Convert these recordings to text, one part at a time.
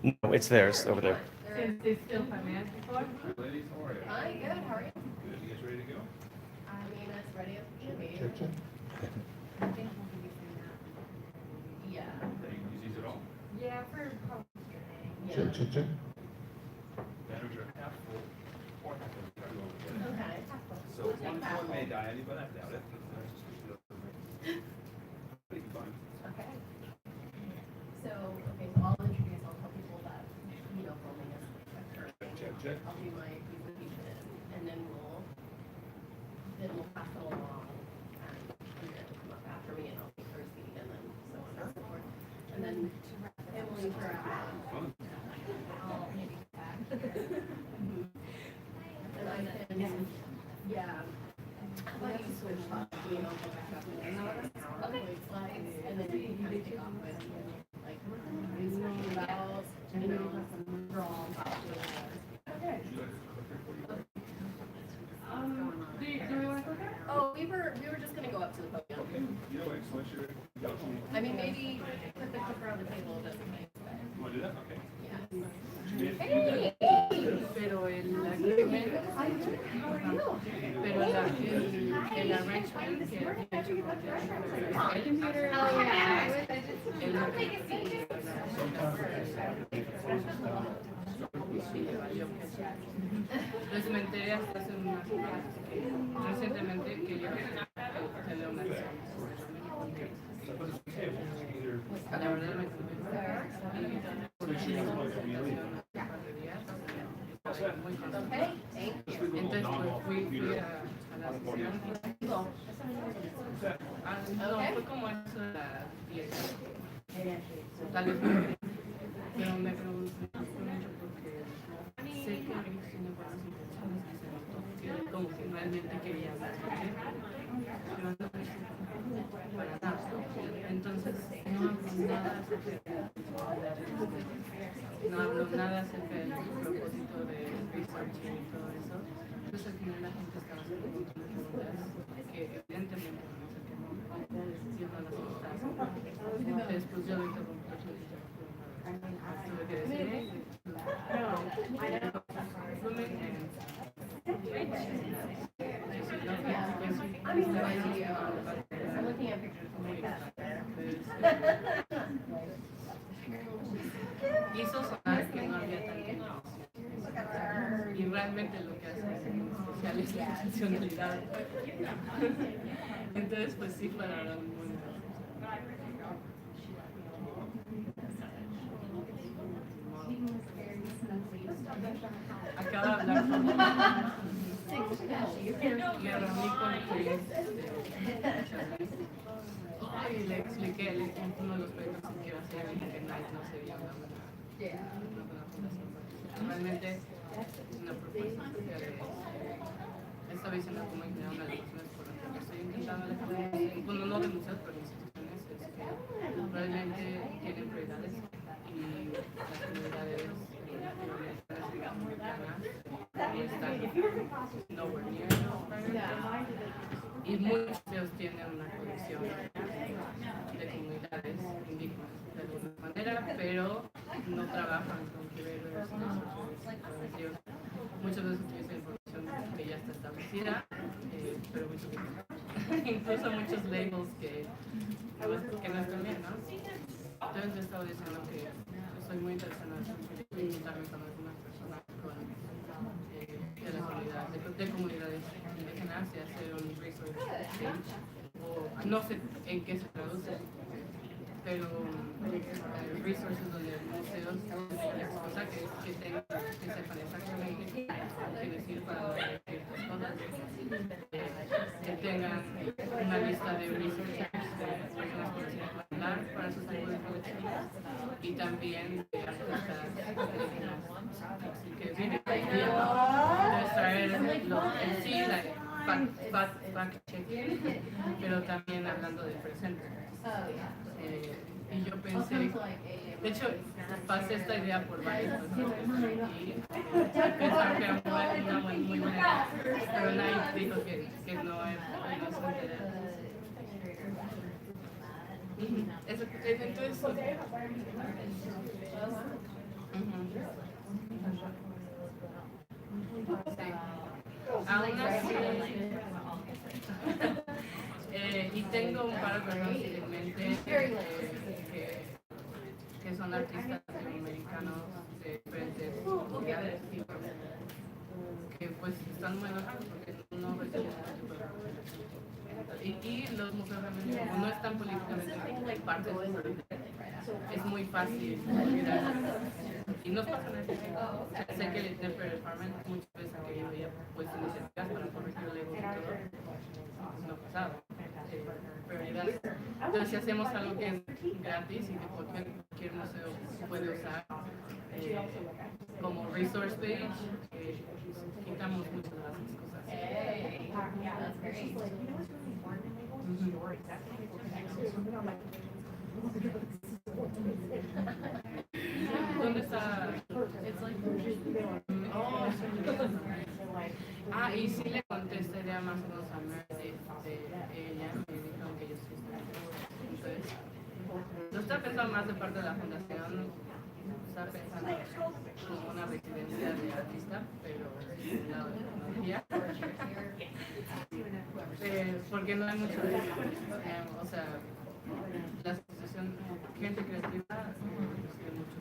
No, it's theirs over there. Since it's still finance before. Ladies, how are you? Hi, good, how are you? Good. You guys ready to go? I mean, as ready as can be. Yeah. You can use these at all? Yeah, for Yeah. Batteries are half full or half empty. Try to go with it. Okay. So one may die, but I doubt it. But you can find. Okay. So, I'll introduce, I'll tell people that, filming is occurring. Check. I'll do my presentation and then we'll pass it along. And Andrea will come up after me and I'll be first speaking and then so on and so forth. And then Emily for, I'll maybe come back. And I can, yeah. How about you switch up, I'll go back up and then slides and then we can kind of kick off with like about, draw. Okay. do we want to go there? Oh, we were just gonna go up to the podium. You know, excellent. I mean, maybe put the clicker on the table just in case. You want to do that? Okay. Yeah. Hey. Pero el agreement, pero el arrangement que había hecho Entonces me enteré hasta hace unas semanas recientemente que yo tenía una la verdad me entonces pues fui a la sesión no, fue como eso de la 10 tal vez pero me pregunté mucho porque sé que Rick tiene buenas intenciones y se notó como que realmente quería hablar pero no para nada entonces no hablo nada acerca del propósito de researching y todo eso. Entonces al final la gente estaba haciendo muchas preguntas que evidentemente no sé qué no las respuestas. Después yo lo interrumpí tuve que decir I'm looking at pictures of my cat. Hizo sonar que no había tanta y realmente lo que hace especial es la intencionalidad. Entonces pues sí para dar un buen acaba de hablar con me reuní con y le expliqué uno de los proyectos que iba a hacer y que Night no se veía una buena fundación. Realmente es una propuesta de esta visión de cómo generar una de las razones por las que estoy intentando alejar, bueno, no de museos, pero instituciones, es que realmente tienen prioridades y las prioridades están nowhere near y muchos de ellos tienen una colección de comunidades indígenas de alguna manera, pero no trabajan con queveros, muchas veces utilizan información que ya está establecida, pero mucho incluso muchos labels que no están bien, ¿no? Entonces he estado diciendo que estoy muy interesada en juntarme con algunas personas de la comunidad, de comunidades indígenas y hacer un resource exchange, o no sé en qué se traduce, pero resources donde museos cosas que sepan exactamente qué decir para ciertas cosas, que tengan una lista de researchers, de personas con las que hablar para sus tipos de colecciones y también de artistas indígenas. Así que viene de traer los sí, fact checking, pero también hablando del presente. Y yo pensé, de hecho, pasé esta idea por varios y pensaba que era una muy buena idea, pero nadie dijo que no es su interés. Entonces, aún así, y tengo un par de personas en mente que son artistas latinoamericanos de diferentes lugares que pues están muy enojados porque no reciben y los museos realmente como no están políticamente parte de su vida, es muy fácil olvidar. Y no pasa nada. O sea, sé que el interpretive department muchas veces ha querido ya pues iniciativas para corregir el ego y todo. No ha pasado. Prioridades. Entonces si hacemos algo que es gratis y que cualquier museo puede usar como resource page, quitamos muchas de las cosas. ¿Dónde está? Y sí le contesté ya más o menos a Mair de ella, me dijeron que ellos sí están. Entonces, no estaba pensando más de parte de la fundación, estaba pensando como una residencia de artista, pero del lado de tecnología. Porque no hay mucho de eso. O sea, la asociación gente creativa tiene muchos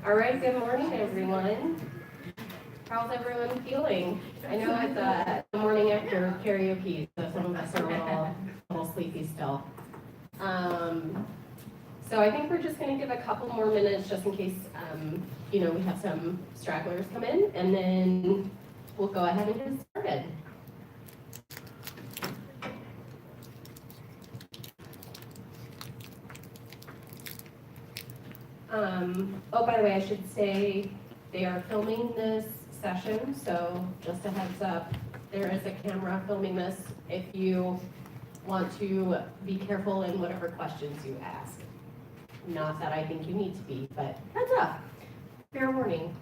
All right, good morning, everyone. How's everyone feeling? I know it's the morning after karaoke, so some of us are a little sleepy still. So I think we're just going to give a couple more minutes just in case, we have some stragglers come in, and then we'll go ahead and get started. By the way, I should say they are filming this session, so just a heads up, there is a camera filming this if you want to be careful in whatever questions you ask. Not that I think you need to be, but heads up, fair warning.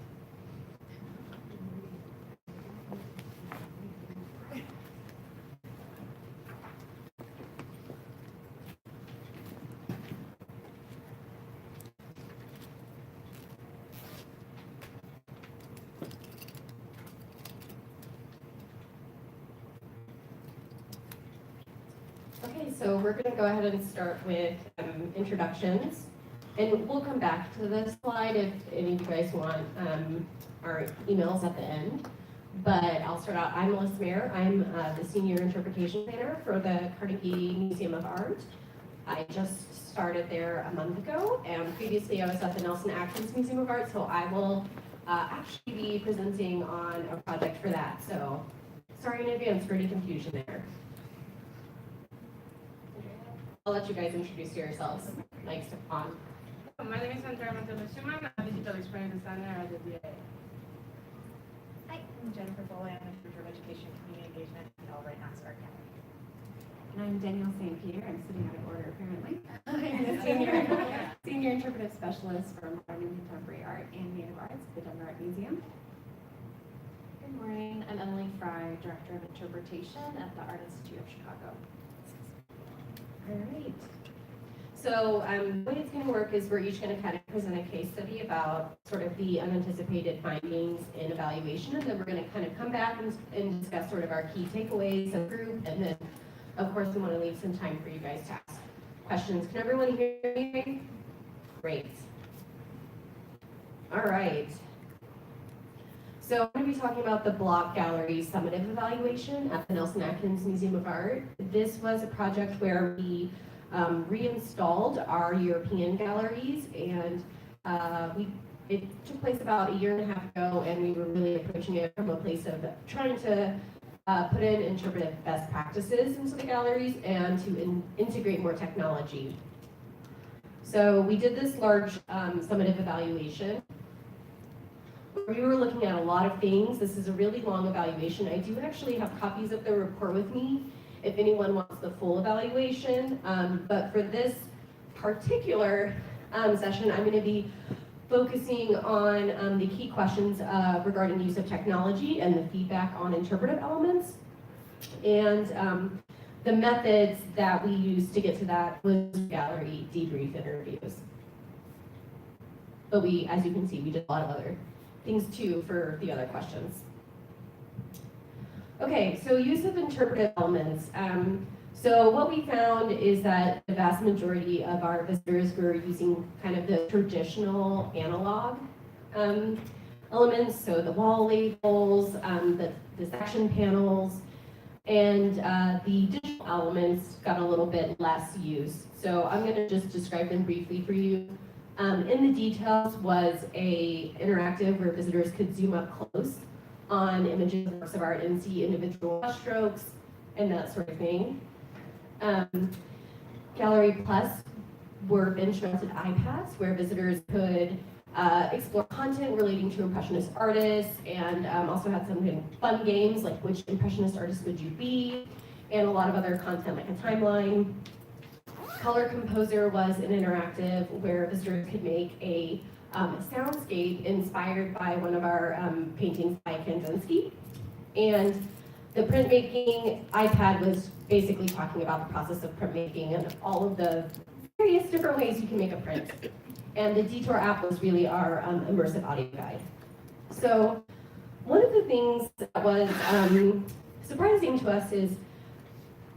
Okay, so we're going to go ahead and start with introductions. And we'll come back to this slide if any of you guys want our emails at the end. But I'll start out. I'm Mair. I'm the Senior Interpretation Planner for the Carnegie Museum of Art. I just started there a month ago, and previously I was at the Nelson Atkins Museum of Art, so I will actually be presenting on a project for that. So sorry in advance for any confusion there. I'll let you guys introduce yourselves. Mike's on. My name is Andrea Shuman, I'm a digital experience designer at the DA. Hi, I'm Jennifer Foley. I'm the Director of Education and Community Engagement at Albright Nassar Academy. And I'm Danielle St. I'm sitting out of order apparently. I'm the senior interpretive specialist for modern and contemporary art and native arts at the Denver Art Museum. Good morning. I'm Emily Fry, Director of Interpretation at the Art Institute of Chicago. All right. So the way it's going to work is we're each going to kind of present a case study about sort of the unanticipated findings in evaluation, and then we're going to kind of come back and discuss sort of our key takeaways as a group, and then of course we want to leave some time for you guys to ask questions. Can everyone hear me? Great. All right. So I'm going to be talking about the Block Gallery summative evaluation at the Nelson Atkins Museum of Art. This was a project where we reinstalled our European galleries, and it took place about a year and a half ago, and we were really approaching it from a place of trying to put in interpretive best practices into the galleries and to integrate more technology. So we did this large summative evaluation. We were looking at a lot of things. This is a really long evaluation. I do actually have copies of the report with me if anyone wants the full evaluation. But for this particular session, I'm going to be focusing on the key questions regarding use of technology and the feedback on interpretive elements. And the methods that we used to get to that was gallery debrief interviews. But we, as you can see, we did a lot of other things too for the other questions. Okay, so use of interpretive elements. So what we found is that the vast majority of our visitors were using kind of the traditional analog elements, so the wall labels, the section panels, and the digital elements got a little bit less use. So I'm going to just describe them briefly for you. In the details was a interactive where visitors could zoom up close on images of works of art and see individual strokes and that sort of thing. Gallery Plus were bench-mounted iPads where visitors could explore content relating to Impressionist artists, and also had some fun games like which Impressionist artist would you be, and a lot of other content like a timeline. Color Composer was an interactive where visitors could make a soundscape inspired by one of our paintings by Kandinsky. And the printmaking iPad was basically talking about the process of printmaking and all of the various different ways you can make a print. And the Detour app was really our immersive audio guide. So one of the things that was surprising to us is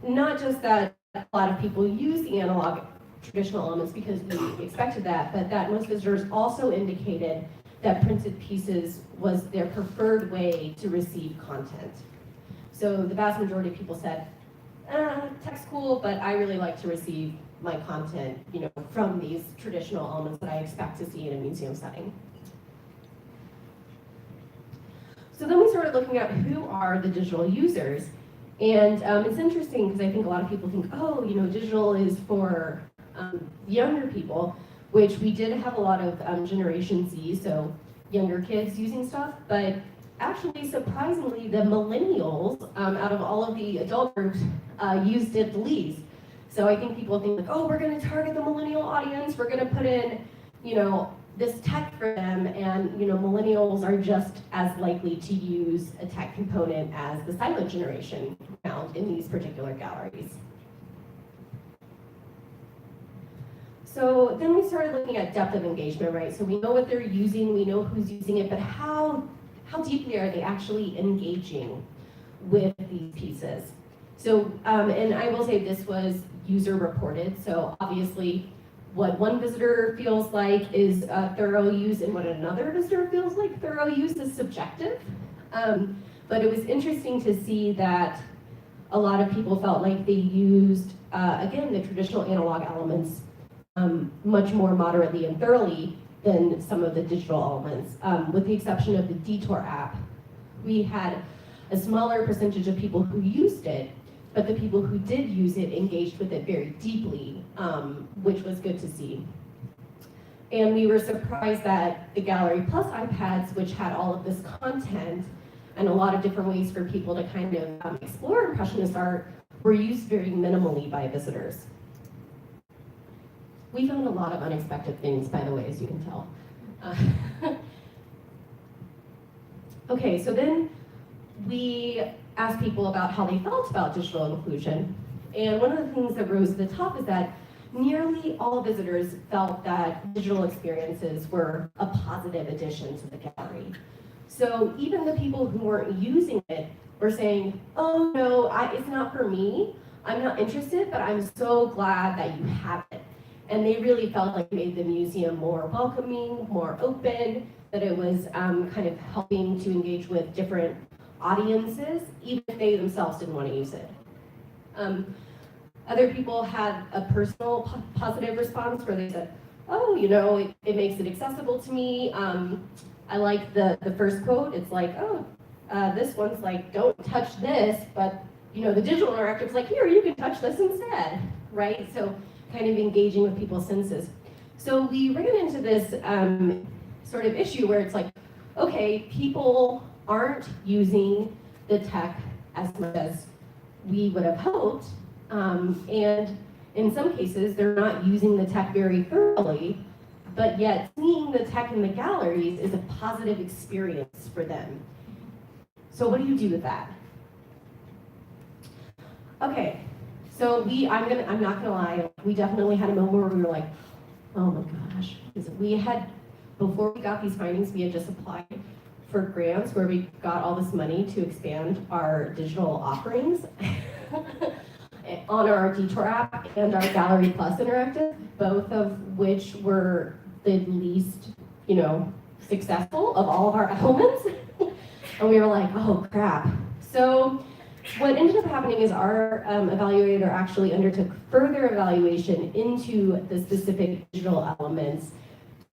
not just that a lot of people use the analog traditional elements because we expected that, but that most visitors also indicated that printed pieces was their preferred way to receive content. So the vast majority of people said, tech's cool, but I really like to receive my content, from these traditional elements that I expect to see in a museum setting. So then we started looking at who are the digital users. And it's interesting because I think a lot of people think, digital is for younger people, which we did have a lot of Generation Z, so younger kids using stuff, but actually, surprisingly, the millennials, out of all of the adult groups, used it the least. So I think people think like, we're going to target the millennial audience, we're going to put in, this tech for them, and millennials are just as likely to use a tech component as the silent generation found in these particular galleries. So then we started looking at depth of engagement, right? So we know what they're using, we know who's using it, but how deeply are they actually engaging with these pieces? So, and I will say this was user reported, so obviously what one visitor feels like is thorough use and what another visitor feels like thorough use is subjective. But it was interesting to see that a lot of people felt like they used, again, the traditional analog elements much more moderately and thoroughly than some of the digital elements. With the exception of the Detour app, we had a smaller percentage of people who used it, but the people who did use it engaged with it very deeply, which was good to see. And we were surprised that the Gallery Plus iPads, which had all of this content and a lot of different ways for people to kind of explore Impressionist art, were used very minimally by visitors. We found a lot of unexpected things, by the way, as you can tell. Okay, so then we asked people about how they felt about digital inclusion. And one of the things that rose to the top is that nearly all visitors felt that digital experiences were a positive addition to the gallery. So even the people who weren't using it were saying, oh no, it's not for me, I'm not interested, but I'm so glad that you have it. And they really felt like it made the museum more welcoming, more open, that it was kind of helping to engage with different audiences, even if they themselves didn't want to use it. Other people had a personal positive response where they said, oh, it makes it accessible to me. I like the first quote. It's like, this one's like, don't touch this, but the digital interactive's like, here, you can touch this instead, right? So kind of engaging with people's senses. So we ran into this sort of issue where it's like, okay, people aren't using the tech as much as we would have hoped, and in some cases, they're not using the tech very thoroughly, but yet seeing the tech in the galleries is a positive experience for them. So what do you do with that? Okay, so I'm not gonna lie, we definitely had a moment where we were like, oh my gosh. Before we got these findings, we had just applied for grants where we got all this money to expand our digital offerings on our Detour app and our Gallery Plus Interactive, both of which were the least, successful of all of our elements. And we were like, oh crap. So what ended up happening is our evaluator actually undertook further evaluation into the specific digital elements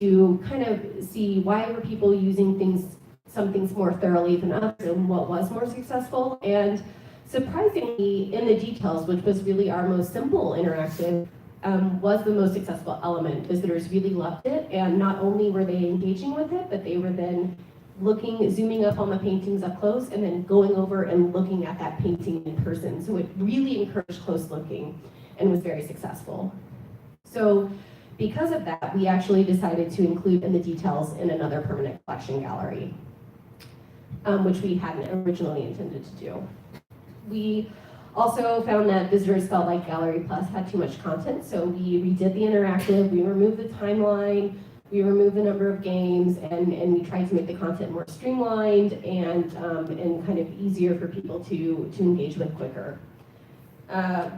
to kind of see why were people using some things more thoroughly than others and what was more successful. And surprisingly, in the details, which was really our most simple interactive, was the most successful element. Visitors really loved it, and not only were they engaging with it, but they were then zooming up on the paintings up close, and then going over and looking at that painting in person. So it really encouraged close looking and was very successful. So because of that, we actually decided to include in the details in another permanent collection gallery, which we hadn't originally intended to do. We also found that visitors felt like Gallery Plus had too much content, so we redid the interactive, we removed the timeline, we removed the number of games, and we tried to make the content more streamlined and kind of easier for people to engage with quicker.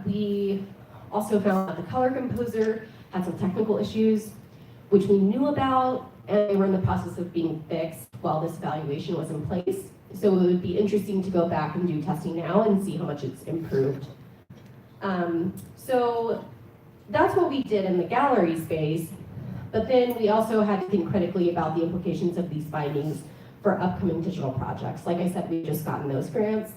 We also found that the color composer had some technical issues, which we knew about, and they were in the process of being fixed while this evaluation was in place. So it would be interesting to go back and do testing now and see how much it's improved. So that's what we did in the gallery space, but then we also had to think critically about the implications of these findings for upcoming digital projects. Like I said, we've just gotten those grants.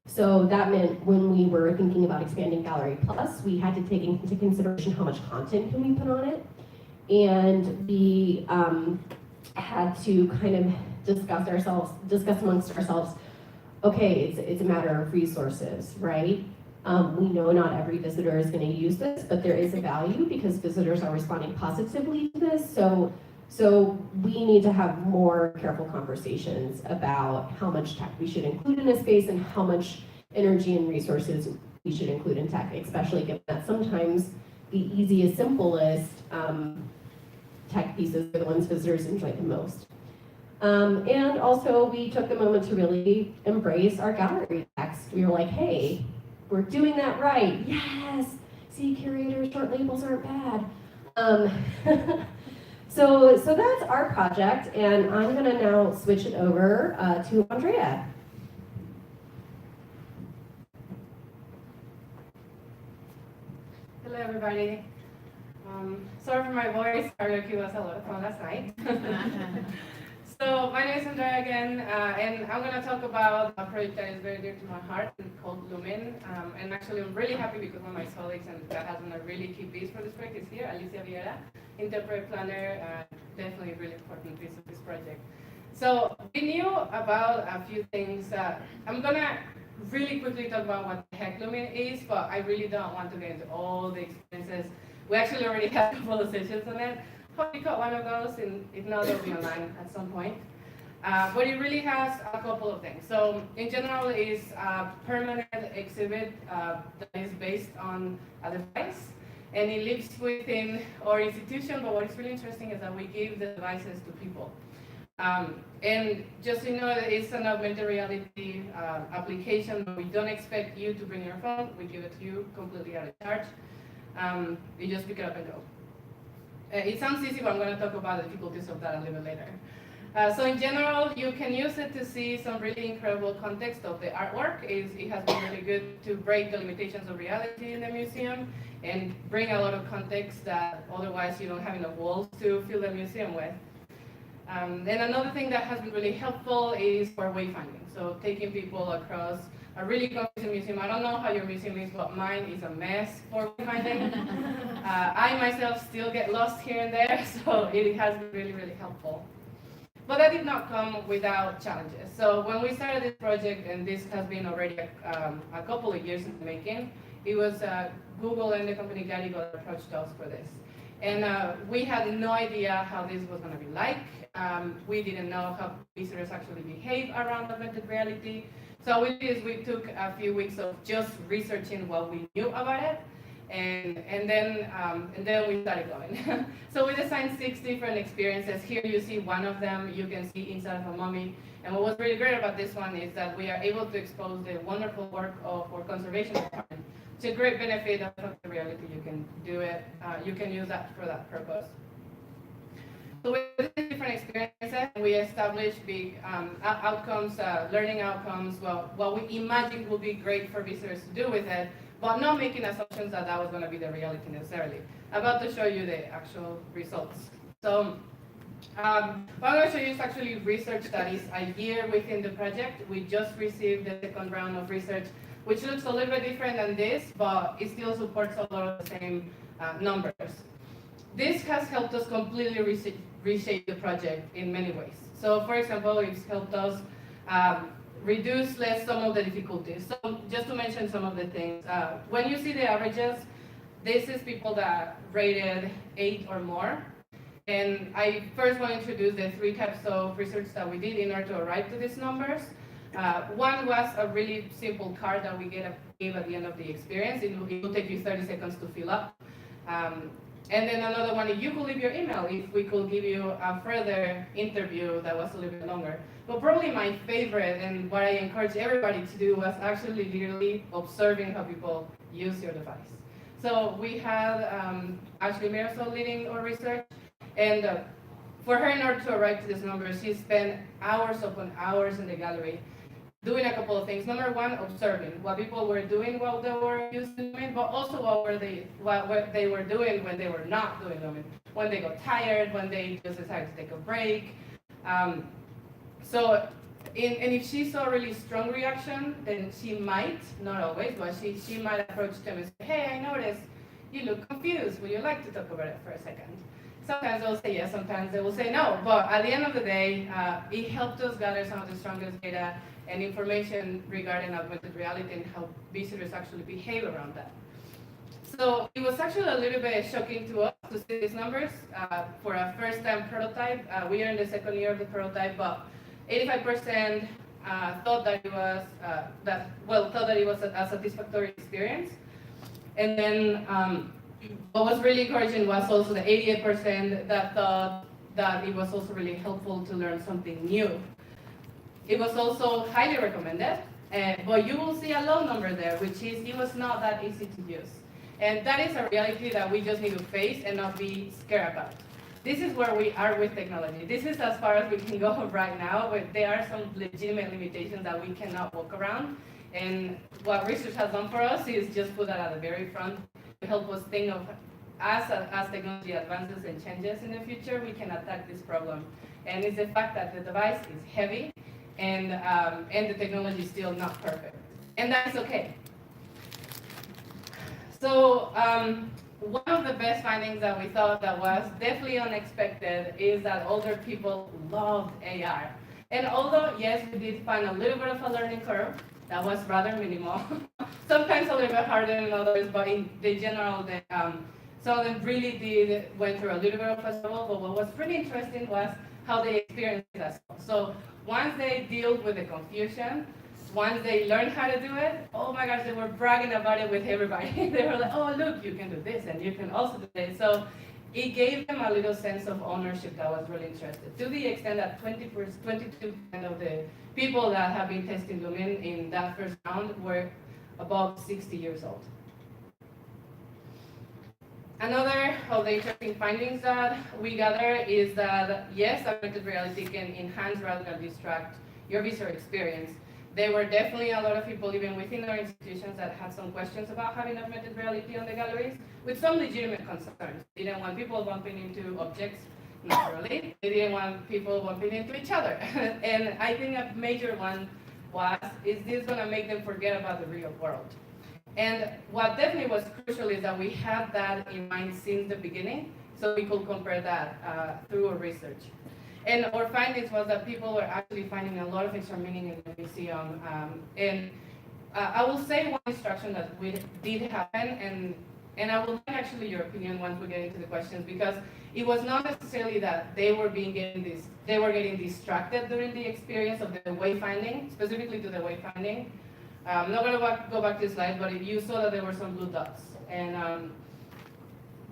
So that meant when we were thinking about expanding Gallery Plus, we had to take into consideration how much content can we put on it. And we had to kind of discuss amongst ourselves, okay, it's a matter of resources, right? We know not every visitor is going to use this, but there is a value because visitors are responding positively to this. So we need to have more careful conversations about how much tech we should include in a space and how much energy and resources we should include in tech, especially given that sometimes the easiest, simplest tech pieces are the ones visitors enjoy the most. And also we took a moment to really embrace our gallery text. We were like, hey, we're doing that right. Yes, see, curators, short labels aren't bad. So that's our project, and I'm gonna now switch it over to Andrea. Hello, everybody. Sorry for my voice. Karaoke was a lot of fun last night. So my name is Andrea again, and I'm going to talk about a project that is very dear to my heart called Lumen. And actually, I'm really happy because one of my colleagues and that has been a really key piece for this project is here, Alicia Vieira, interpretive planner, definitely a really important piece of this project. So we knew about a few things. I'm going to really quickly talk about what the heck Lumen is, but I really don't want to get into all the experiences. We actually already had a couple of sessions on it. Hope you caught one of those, and if not, they'll be online at some point. But it really has a couple of things. So in general, it's a permanent exhibit that is based on a device, and it lives within our institution, but what's really interesting is that we give the devices to people. And just so you know, it's an augmented reality application, but we don't expect you to bring your phone. We give it to you completely at a charge. You just pick it up and go. It sounds easy, but I'm going to talk about the difficulties of that a little bit later. So in general, you can use it to see some really incredible context of the artwork. It has been really good to break the limitations of reality in the museum and bring a lot of context that otherwise you don't have enough walls to fill the museum with. And another thing that has been really helpful is for wayfinding. So taking people across a really confusing museum. I don't know how your museum is, but mine is a mess for wayfinding. I myself still get lost here and there, so it has been really, really helpful. But that did not come without challenges. So when we started this project, and this has been already a couple of years in the making, it was Google and the company Garigo that approached us for this. And we had no idea how this was going to be like. We didn't know how visitors actually behave around augmented reality. So what we did is we took a few weeks of just researching what we knew about it, and then we started going. So we designed 6 different experiences. Here you see one of them. You can see inside of a mummy. And what was really great about this one is that we are able to expose the wonderful work of our conservation department. It's a great benefit of the reality. You can do it. You can use that for that purpose. So with these different experiences, we established big outcomes, learning outcomes, well, what we imagined would be great for visitors to do with it, but not making assumptions that that was going to be the reality necessarily. I'm about to show you the actual results. So what I'm going to show you is actually research studies a year within the project. We just received the second round of research, which looks a little bit different than this, but it still supports a lot of the same numbers. This has helped us completely reshape the project in many ways. So for example, it's helped us reduce some of the difficulties. So just to mention some of the things, when you see the averages, this is people that rated 8 or more. And I first want to introduce the 3 types of research that we did in order to arrive to these numbers. One was a really simple card that we gave at the end of the experience. It will take you 30 seconds to fill up. And then another one, if you could leave your email, if we could give you a further interview that was a little bit longer. But probably my favorite and what I encourage everybody to do was actually literally observing how people use your device. So we had actually Mair leading our research, and for her, in order to arrive to this number, she spent hours upon hours in the gallery doing a couple of things. Number one, observing what people were doing while they were using Lumen, but also what they were doing when they were not doing Lumen, when they got tired, when they just decided to take a break. And if she saw a really strong reaction, then she might, not always, but she might approach them and say, hey, I noticed you look confused. Would you like to talk about it for a second? Sometimes they'll say yes, sometimes they will say no. But at the end of the day, it helped us gather some of the strongest data and information regarding augmented reality and how visitors actually behave around that. So it was actually a little bit shocking to us to see these numbers for a first-time prototype. We are in the second year of the prototype, but 85% thought that it was a satisfactory experience. And then what was really encouraging was also the 88% that thought that it was also really helpful to learn something new. It was also highly recommended, but you will see a low number there, which is it was not that easy to use. And that is a reality that we just need to face and not be scared about. This is where we are with technology. This is as far as we can go right now, but there are some legitimate limitations that we cannot walk around. And what research has done for us is just put that at the very front to help us think of, as technology advances and changes in the future, we can attack this problem. And it's the fact that the device is heavy and the technology is still not perfect. And that's okay. So one of the best findings that we thought that was definitely unexpected is that older people loved AR. And although, yes, we did find a little bit of a learning curve, that was rather minimal. Sometimes a little bit harder than others, but in the general, some of them really went through a little bit of a struggle, but what was really interesting was how they experienced that. So once they dealt with the confusion, once they learned how to do it, oh my gosh, they were bragging about it with everybody. They were like, oh, look, you can do this, and you can also do this. So it gave them a little sense of ownership that was really interesting, to the extent that 22% of the people that have been testing Lumen in that first round were above 60 years old. Another of the interesting findings that we gather is that, yes, augmented reality can enhance rather than distract your visitor experience. There were definitely a lot of people, even within our institutions, that had some questions about having augmented reality on the galleries, with some legitimate concerns. They didn't want people bumping into objects naturally. They didn't want people bumping into each other. And I think a major one was, is this going to make them forget about the real world? And what definitely was crucial is that we had that in mind since the beginning, so we could compare that through our research. And our findings was that people were actually finding a lot of extra meaning in the museum. I will say one instruction that did happen, and And I would like actually your opinion once we get into the questions, because it was not necessarily that they were getting distracted during the experience of the wayfinding, specifically to the wayfinding. I'm not going to go back to the slide, but you saw that there were some blue dots. And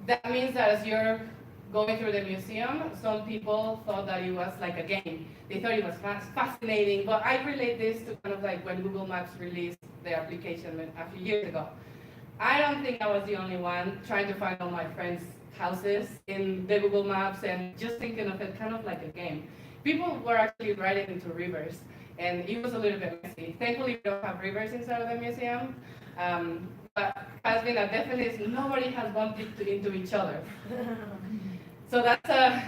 that means that as you're going through the museum, some people thought that it was like a game. They thought it was fascinating, but I relate this to kind of like when Google Maps released the application a few years ago. I don't think I was the only one trying to find all my friends' houses in the Google Maps and just thinking of it kind of like a game. People were actually riding into rivers, and it was a little bit messy. Thankfully, we don't have rivers inside of the museum, but has been a definite, nobody has bumped into each other. So that's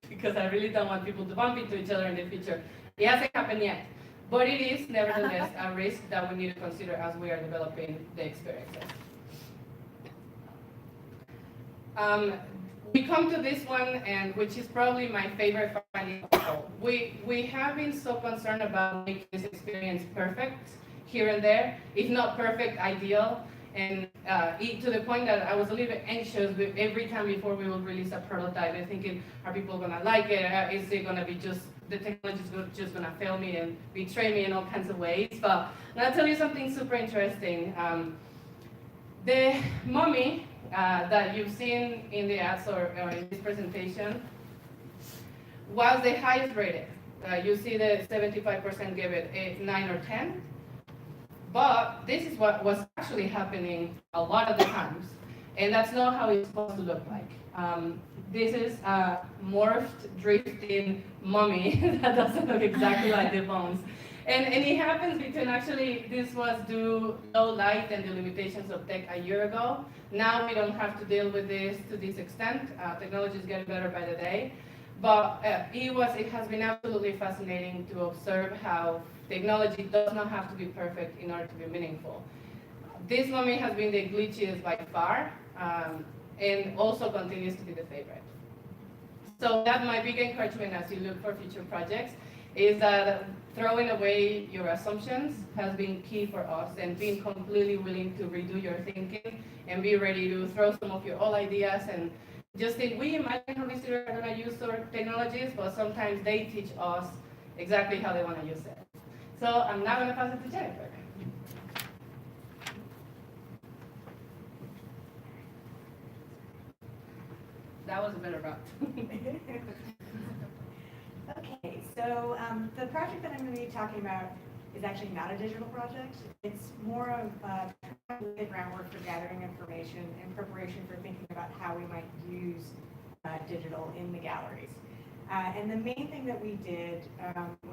because I really don't want people to bump into each other in the future. It hasn't happened yet. But it is nevertheless a risk that we need to consider as we are developing the experiences. We come to this one, and which is probably my favorite finding. We have been so concerned about making this experience perfect here and there, if not perfect, ideal. And to the point that I was a little bit anxious every time before we would release a prototype and thinking, are people gonna like it? Is it gonna be just, the technology is just gonna fail me and betray me in all kinds of ways? But I'm gonna tell you something super interesting. The mummy that you've seen in the ads or in this presentation was the highest rated. You see the 75% gave it a 9 or 10. But this is what was actually happening a lot of the times, and that's not how it's supposed to look like. This is a morphed, drifting mummy that doesn't look exactly like the bones. And it happens between, actually, this was due low light and the limitations of tech a year ago. Now we don't have to deal with this to this extent. Technology is getting better by the day. But it has been absolutely fascinating to observe how technology does not have to be perfect in order to be meaningful. This mummy has been the glitchiest by far, and also continues to be the favorite. So that's my big encouragement as you look for future projects, is that throwing away your assumptions has been key for us, and being completely willing to redo your thinking and be ready to throw some of your old ideas and just think, we imagine how these are going to use our technologies, but sometimes they teach us exactly how they want to use it. So I'm now going to pass it to Jennifer. That was a better route. Okay, so the project that I'm going to be talking about is actually not a digital project. It's more of the groundwork for gathering information in preparation for thinking about how we might use digital in the galleries. And the main thing that we did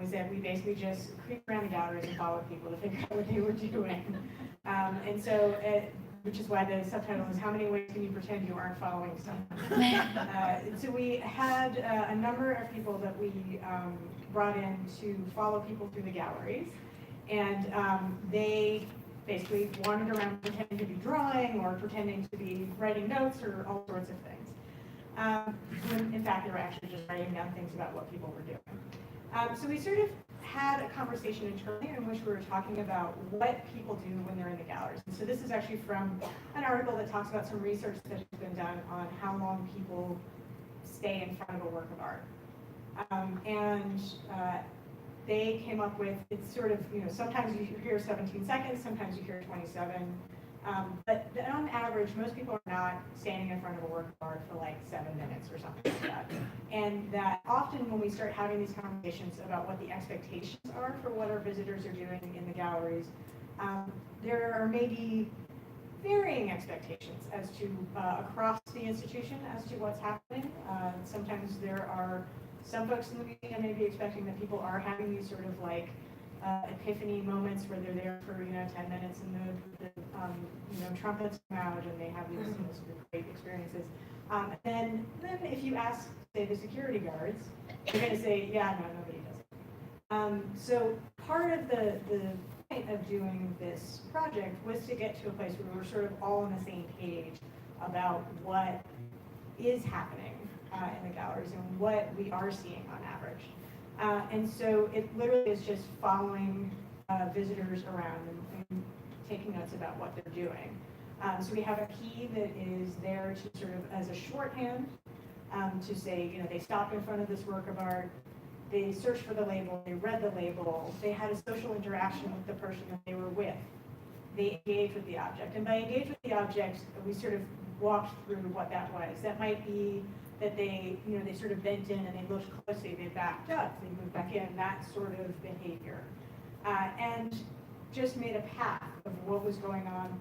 was that we basically just creeped around the galleries and followed people to figure out what they were doing. And so, which is why the subtitle is, how many ways can you pretend you aren't following someone? So we had a number of people that we brought in to follow people through the galleries. And they basically wandered around pretending to be drawing or pretending to be writing notes or all sorts of things. When in fact, they were actually just writing down things about what people were doing. So we sort of had a conversation internally in which we were talking about what people do when they're in the galleries. And so this is actually from an article that talks about some research that has been done on how long people stay in front of a work of art. They came up with, it's sort of, sometimes you hear 17 seconds, sometimes you hear 27. But on average, most people are not standing in front of a work of art for like 7 minutes or something like that. And that often when we start having these conversations about what the expectations are for what our visitors are doing in the galleries, there are maybe varying expectations as to, across the institution, as to what's happening. Sometimes there are some folks in the museum may be expecting that people are having these sort of like epiphany moments where they're there for 10 minutes and the trumpets come out and they have these sort of great experiences. Then if you ask, say, the security guards, they're going to say, yeah, no, nobody does it. So part of the point of doing this project was to get to a place where we're sort of all on the same page about what is happening in the galleries and what we are seeing on average. And so it literally is just following visitors around and taking notes about what they're doing. So we have a key that is there to sort of as a shorthand to say, you know, they stopped in front of this work of art, they searched for the label, they read the label, they had a social interaction with the person that they were with, they engaged with the object. And by engage with the object, we sort of walked through what that was. That might be that they, you know, they sort of bent in and they looked closely, they backed up, they moved back in, that sort of behavior. And just made a path of what was going on,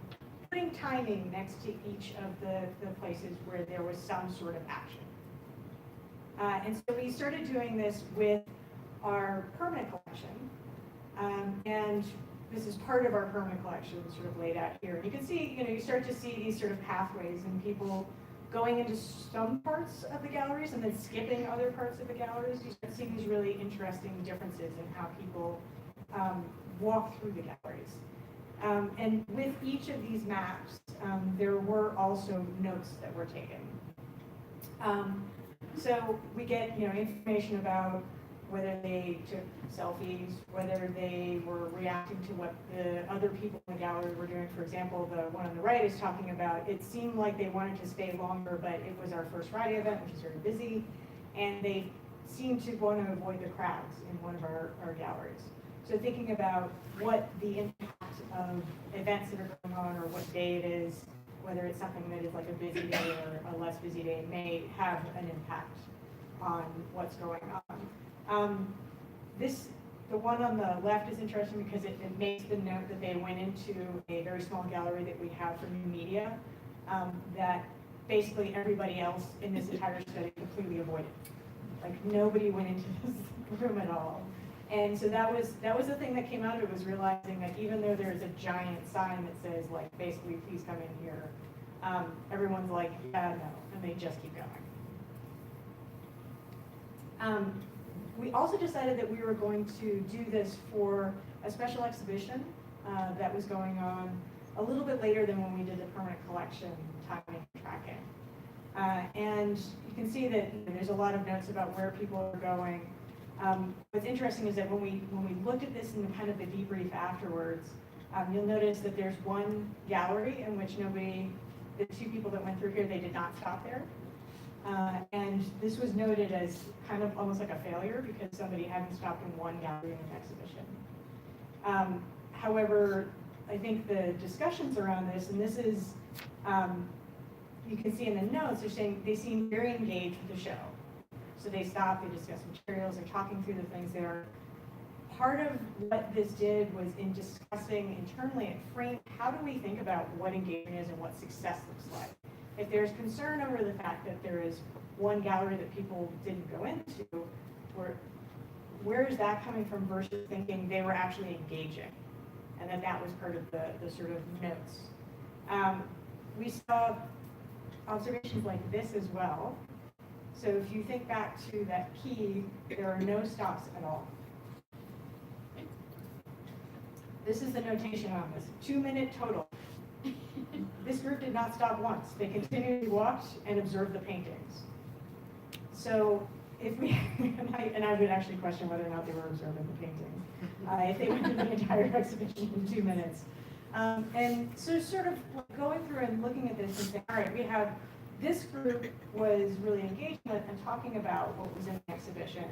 putting timing next to each of the places where there was some sort of action. And so we started doing this with our permanent collection. And this is part of our permanent collection sort of laid out here. You can see, you know, you start to see these sort of pathways and people going into some parts of the galleries and then skipping other parts of the galleries. You start seeing these really interesting differences in how people walk through the galleries. And with each of these maps, there were also notes that were taken. So we get, you know, information about whether they took selfies, whether they were reacting to what the other people in the gallery were doing. For example, the one on the right is talking about, it seemed like they wanted to stay longer, but it was our first Friday event, which is very busy, and they seemed to want to avoid the crowds in one of our galleries. So thinking about what the impact of events that are going on or what day it is, whether it's something that is like a busy day or a less busy day, may have an impact on what's going on. The one on the left is interesting because it makes the note that they went into a very small gallery that we have for new media, that basically everybody else in this entire study completely avoided. Like nobody went into this room at all. And so that was the thing that came out of it, was realizing that even though there's a giant sign that says like basically please come in here, everyone's like, yeah, no, and they just keep going. We also decided that we were going to do this for a special exhibition that was going on a little bit later than when we did the permanent collection timing and tracking. And you can see that there's a lot of notes about where people are going. What's interesting is that when we looked at this in kind of the debrief afterwards, you'll notice that there's one gallery in which the two people that went through here, they did not stop there. And this was noted as kind of almost like a failure because somebody hadn't stopped in one gallery in an exhibition. However, I think the discussions around this, and this is, you can see in the notes, they're saying they seem very engaged with the show. So they stopped, they discussed materials, they're talking through the things there. Part of what this did was in discussing internally, it framed how do we think about what engagement is and what success looks like. If there's concern over the fact that there is one gallery that people didn't go into, where is that coming from versus thinking they were actually engaging and that was part of the sort of notes. We saw observations like this as well. So if you think back to that key, there are no stops at all. This is the notation on this, 2-minute total. This group did not stop once. They continually walked and observed the paintings. So if we, and I would actually question whether or not they were observing the paintings, if they went through the entire exhibition in 2 minutes. And so sort of going through and looking at this and saying, all right, we have, this group was really engaged with and talking about what was in the exhibition.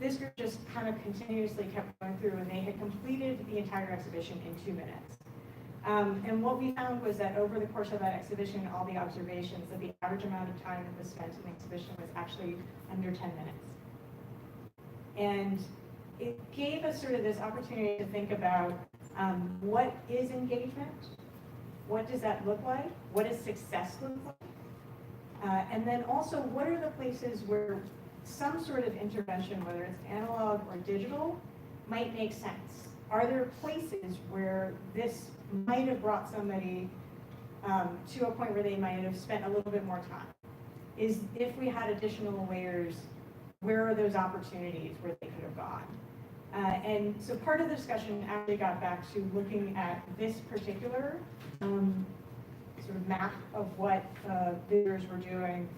This group just kind of continuously kept going through and they had completed the entire exhibition in 2 minutes. And what we found was that over the course of that exhibition, all the observations, that the average amount of time that was spent in the exhibition was actually under 10 minutes. And it gave us sort of this opportunity to think about what is engagement? What does that look like? What does success look like? And then also, what are the places where some sort of intervention, whether it's analog or digital, might make sense? Are there places where this might have brought somebody to a point where they might have spent a little bit more time? Is if we had additional layers, where are those opportunities where they could have gone? And so part of the discussion actually got back to looking at this particular sort of map of what visitors were doing.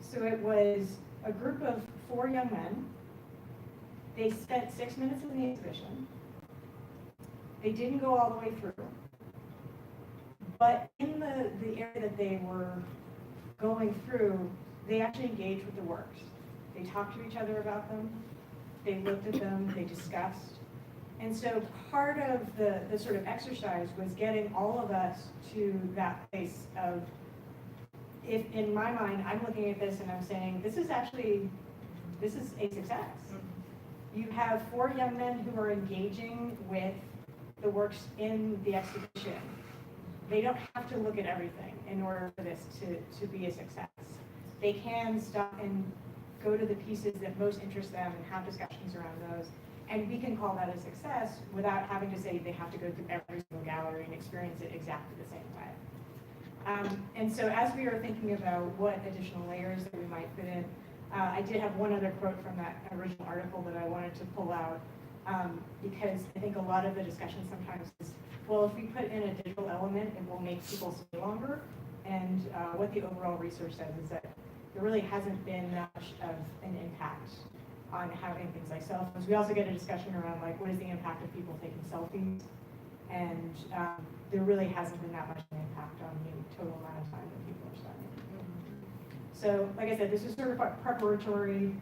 So it was a group of 4 young men. They spent 6 minutes in the exhibition. They didn't go all the way through. But in the area that they were going through, they actually engaged with the works. They talked to each other about them, they looked at them, they discussed. And so part of the sort of exercise was getting all of us to that place of, if in my mind, I'm looking at this and I'm saying, this is a success. You have 4 young men who are engaging with the works in the exhibition. They don't have to look at everything in order for this to be a success. They can stop and go to the pieces that most interest them and have discussions around those. And we can call that a success without having to say they have to go through every single gallery and experience it exactly the same way. And so as we are thinking about what additional layers that we might put in, I did have one other quote from that original article that I wanted to pull out, because I think a lot of the discussion sometimes is, well, if we put in a digital element, it will make people stay longer. And what the overall research says is that there really hasn't been that much of an impact on having things like cell phones. We also get a discussion around like, what is the impact of people taking selfies? And there really hasn't been that much of an impact on the total amount of time that people are spending. So, like I said, this is sort of a preparatory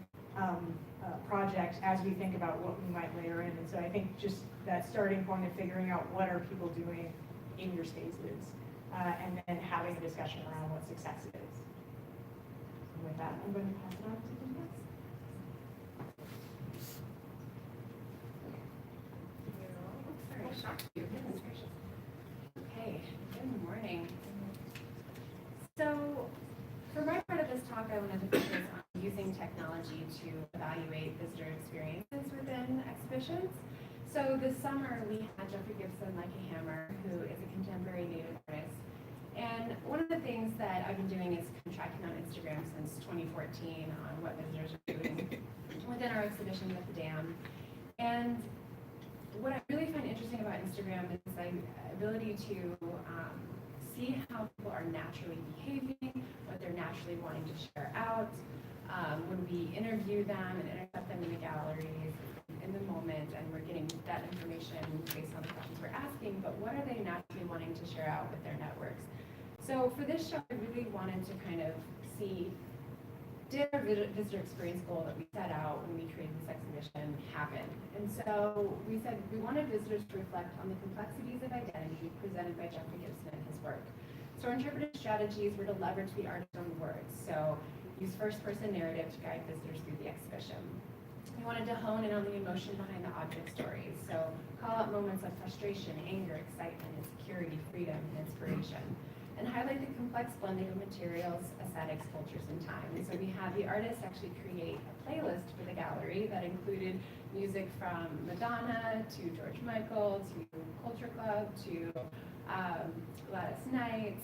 project as we think about what we might layer in. And so I think just that starting point of figuring out what are people doing in your spaces, and then having a discussion around what success is. And with that, I'm going to pass it on to Danielle. Okay, good morning. So, for my part of this talk, I wanted to focus on using technology to evaluate visitor experiences within exhibitions. So this summer, we had Jeffrey Gibson, Like a Hammer, who is a contemporary native artist. And one of the things that I've been doing is tracking on Instagram since 2014 on what visitors are doing within our exhibitions at the Dam. And what I really find interesting about Instagram is the ability to see how people are naturally behaving, what they're naturally wanting to share out. When we interview them and intercept them in the galleries in the moment, and we're getting that information based on the questions we're asking, but what are they naturally wanting to share out with their networks? So for this show, I really wanted to kind of see, did our visitor experience goal that we set out when we created this exhibition happen? And so we said we wanted visitors to reflect on the complexities of identity presented by Jeffrey Gibson and his work. So our interpretive strategies were to leverage the artist's own words. So use first-person narrative to guide visitors through the exhibition. We wanted to hone in on the emotion behind the object stories. So call out moments of frustration, anger, excitement, insecurity, freedom, and inspiration. And highlight the complex blending of materials, aesthetics, cultures, and time. And so we had the artists actually create a playlist for the gallery that included music from Madonna to George Michael to Culture Club to Gladys Knight,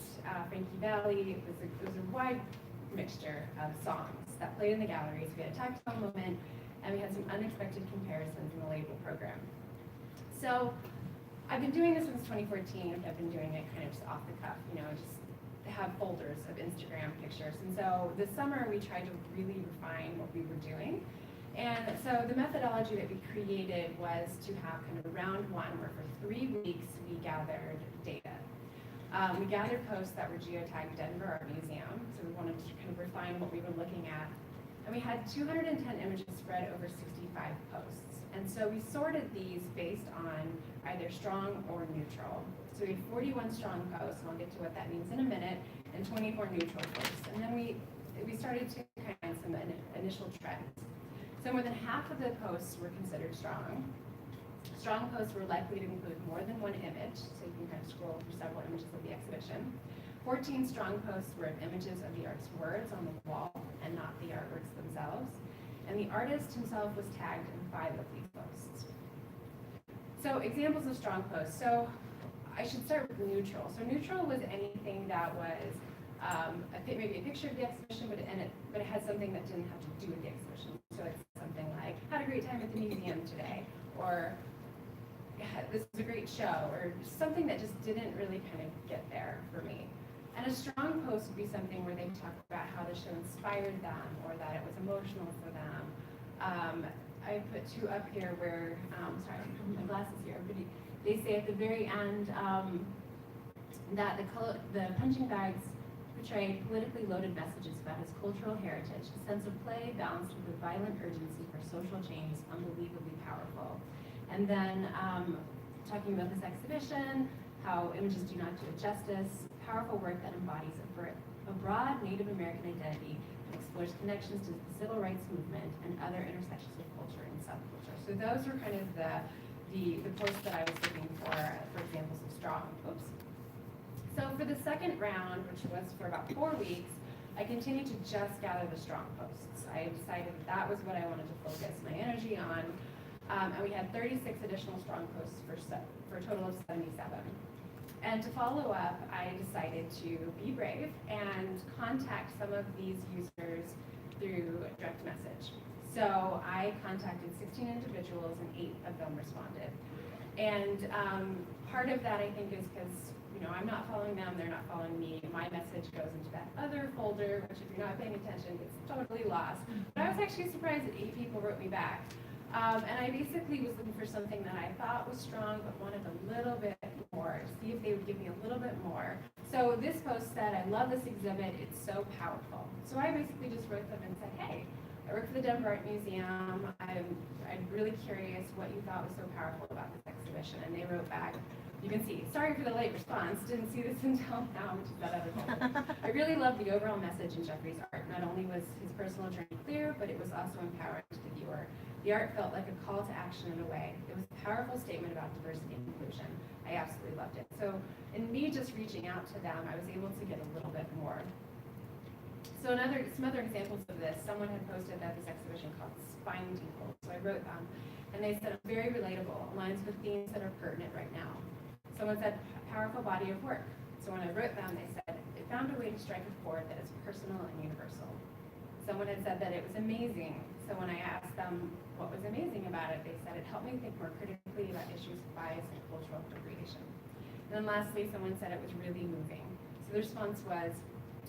Frankie Valli. It was a wide mixture of songs that played in the galleries. We had a tactile moment, and we had some unexpected comparisons in the label program. So I've been doing this since 2014. I've been doing it kind of just off the cuff, just have folders of Instagram pictures. And so this summer we tried to really refine what we were doing. And so the methodology that we created was to have kind of a round one where for 3 weeks we gathered data. We gathered posts that were geotagged Denver Art Museum. So we wanted to kind of refine what we were looking at. And we had 210 images spread over 65 posts. And so we sorted these based on either strong or neutral. So we had 41 strong posts, and I'll get to what that means in a minute, and 24 neutral posts. And then we started to kind of find some initial trends. So more than half of the posts were considered strong. Strong posts were likely to include more than one image, so you can kind of scroll through several images of the exhibition. 14 strong posts were of images of the artist's words on the wall and not the artworks themselves. And the artist himself was tagged in 5 of these posts. So examples of strong posts. So I should start with neutral. So neutral was anything that was maybe a picture of the exhibition, but it had something that didn't have to do with the exhibition. So it's something like, had a great time at the museum today, or this was a great show, or something that just didn't really kind of get there for me. And a strong post would be something where they talk about how the show inspired them, or that it was emotional for them. I put 2 up here where, sorry, my glasses here, but they say at the very end, that the punching bags portray politically loaded messages about his cultural heritage. A sense of play balanced with a violent urgency for social change is unbelievably powerful. And then talking about this exhibition, how images do not do it justice, powerful work that embodies a broad Native American identity and explores connections to the civil rights movement and other intersections of culture and subculture. So those were kind of the posts that I was looking for examples of strong. Oops. So for the second round, which was for about 4 weeks, I continued to just gather the strong posts. I decided that was what I wanted to focus my energy on. And we had 36 additional strong posts for a total of 77. And to follow up, I decided to be brave and contact some of these users through direct message. So I contacted 16 individuals and 8 of them responded. And part of that I think is because I'm not following them, they're not following me. My message goes into that other folder, which if you're not paying attention, gets totally lost. But I was actually surprised that 8 people wrote me back. And I basically was looking for something that I thought was strong, but wanted a little bit more, see if they would give me a little bit more. So this post said, I love this exhibit, it's so powerful. So I basically just wrote them and said, hey, I work for the Denver Art Museum. I'm really curious what you thought was so powerful about this exhibition. And they wrote back, you can see, sorry for the late response, didn't see this until now, which is that other folder. I really loved the overall message in Jeffrey's art. Not only was his personal journey clear, but it was also empowering to the viewer. The art felt like a call to action in a way. It was a powerful statement about diversity and inclusion. I absolutely loved it. So in me just reaching out to them, I was able to get a little bit more. So some other examples of this, someone had posted that this exhibition called Spine Tinkle. So I wrote them, and they said, very relatable, aligns with themes that are pertinent right now. Someone said, powerful body of work. So when I wrote them, they said, it found a way to strike a chord that is personal and universal. Someone had said that it was amazing. So when I asked them what was amazing about it, they said it helped me think more critically about issues of bias and cultural appropriation. And then lastly, someone said it was really moving. So the response was,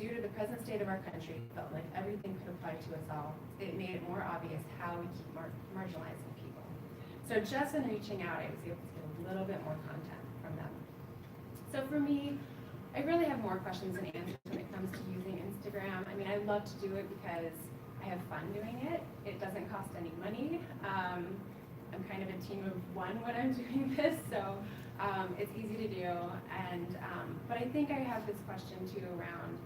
due to the present state of our country, it felt like everything could apply to us all. It made it more obvious how we keep marginalizing people. So just in reaching out, I was able to get a little bit more content from them. So for me, I really have more questions than answers when it comes to using Instagram. I mean, I love to do it because I have fun doing it. It doesn't cost any money. I'm kind of a team of one when I'm doing this, so it's easy to do. And but I think I have this question too around,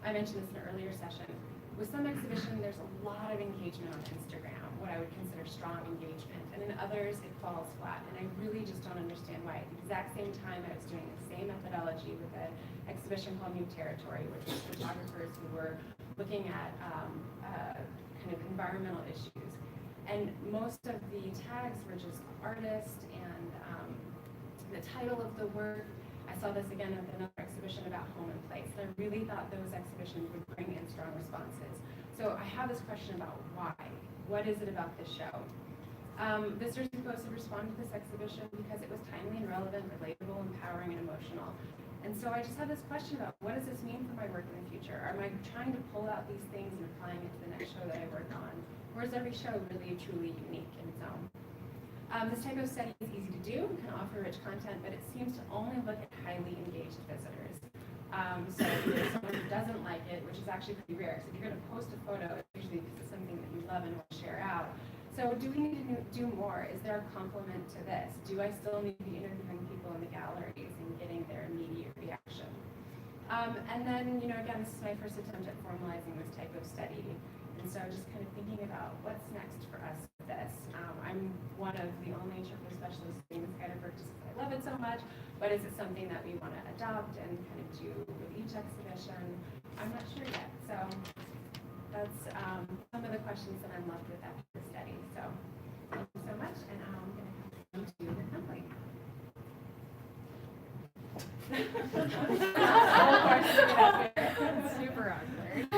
I mentioned this in an earlier session, with some exhibition there's a lot of engagement on Instagram, what I would consider strong engagement, and in others it falls flat, and I really just don't understand why. At the exact same time I was doing the same methodology with an exhibition called New Territory, which was photographers who were looking at kind of environmental issues. And most of the tags were just artist and the title of the work. I saw this again at another exhibition about home and place. And I really thought those exhibitions would bring in strong responses. So I have this question about why. What is it about this show? Visitors and posts have responded to this exhibition because it was timely and relevant, relatable, empowering, and emotional. And so I just have this question about what does this mean for my work in the future? Am I trying to pull out these things and applying it to the next show that I work on? Or is every show really truly unique in its own? This type of study is easy to do, can offer rich content, but it seems to only look at highly engaged visitors. So if there's someone who doesn't like it, which is actually pretty rare, so if you're going to post a photo, it's usually because it's something that you love and want to share out. So do we need to do more? Is there a complement to this? Do I still need to be interviewing people in the galleries and getting their immediate reaction? And then, again, this is my first attempt at formalizing this type of study. And so just kind of thinking about what's next for us with this. I'm one of the only interpretive specialists doing this kind of work just because I love it so much, but is it something that we want to adopt and kind of do with each exhibition? I'm not sure yet. So that's some of the questions that I'm left with after the study. So thank you so much, and I'm going to come to Emily. Super awkward.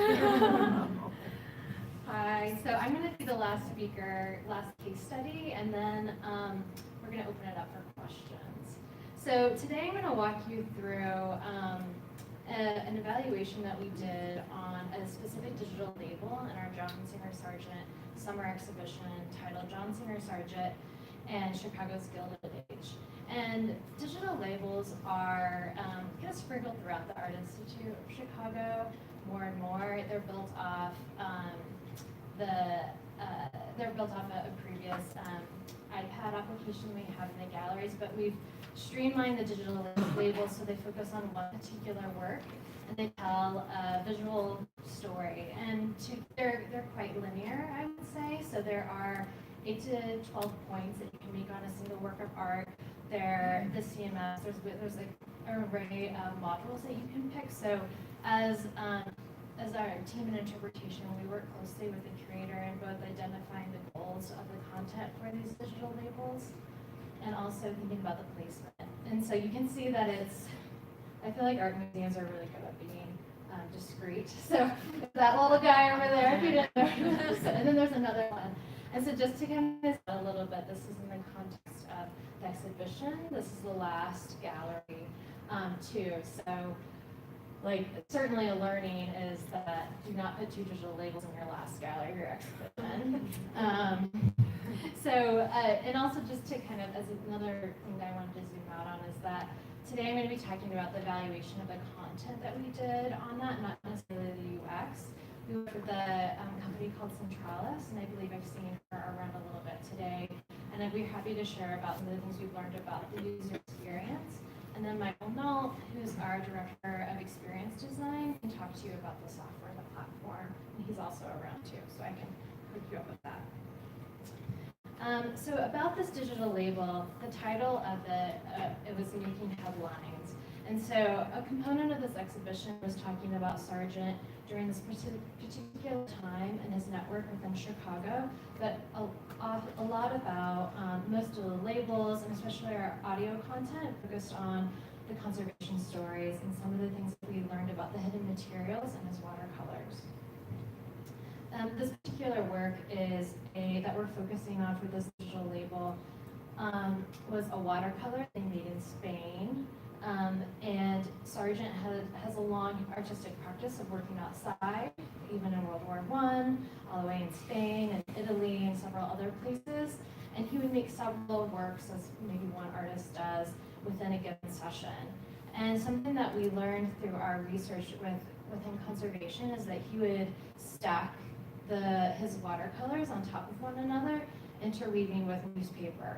Hi, so I'm going to be the last speaker, last case study, and then we're going to open it up for questions. So today I'm going to walk you through an evaluation that we did on a specific digital label in our John Singer Sargent summer exhibition titled John Singer Sargent and Chicago's Gilded Age. And digital labels are kind of sprinkled throughout the Art Institute of Chicago more and more. They're built off a previous iPad application we have in the galleries, but we've streamlined the digital labels so they focus on one particular work and they tell a visual story. And they're quite linear, I would say. So there are 8 to 12 points that you can make on a single work of art. The CMS, there's like an array of modules that you can pick. So as our team in interpretation, we work closely with the curator in both identifying the goals of the content for these digital labels and also thinking about the placement. And so you can see that I feel like art museums are really good at being discreet. So that little guy over there, if you didn't know, and then there's another one. And so just to kind of a little bit, this is in the context of the exhibition. This is the last gallery too. So like certainly a learning is that do not put 2 digital labels in your last gallery or exhibition. And also just to kind of, as another thing that I wanted to zoom out on is that today I'm going to be talking about the evaluation of the content that we did on that, not necessarily the UX. We worked with a company called Centralis, and I believe I've seen her around a little bit today. And I'd be happy to share about some of the things we've learned about the user experience. And then Michael Nault, who's our director of experience design, can talk to you about the software and the platform. And he's also around too, so I can hook you up with that. So about this digital label, the title of it was making headlines. And so a component of this exhibition was talking about Sargent during this particular time and his network within Chicago, but a lot about most of the labels and especially our audio content focused on the conservation stories and some of the things that we learned about the hidden materials and his watercolors. This particular work is that we're focusing on for this digital label was a watercolor they made in Spain. And Sargent has a long artistic practice of working outside, even in World War I, all the way in Spain and Italy and several other places. And he would make several works, as maybe one artist does, within a given session. And something that we learned through our research within conservation is that he would stack his watercolors on top of one another, interweaving with newspaper.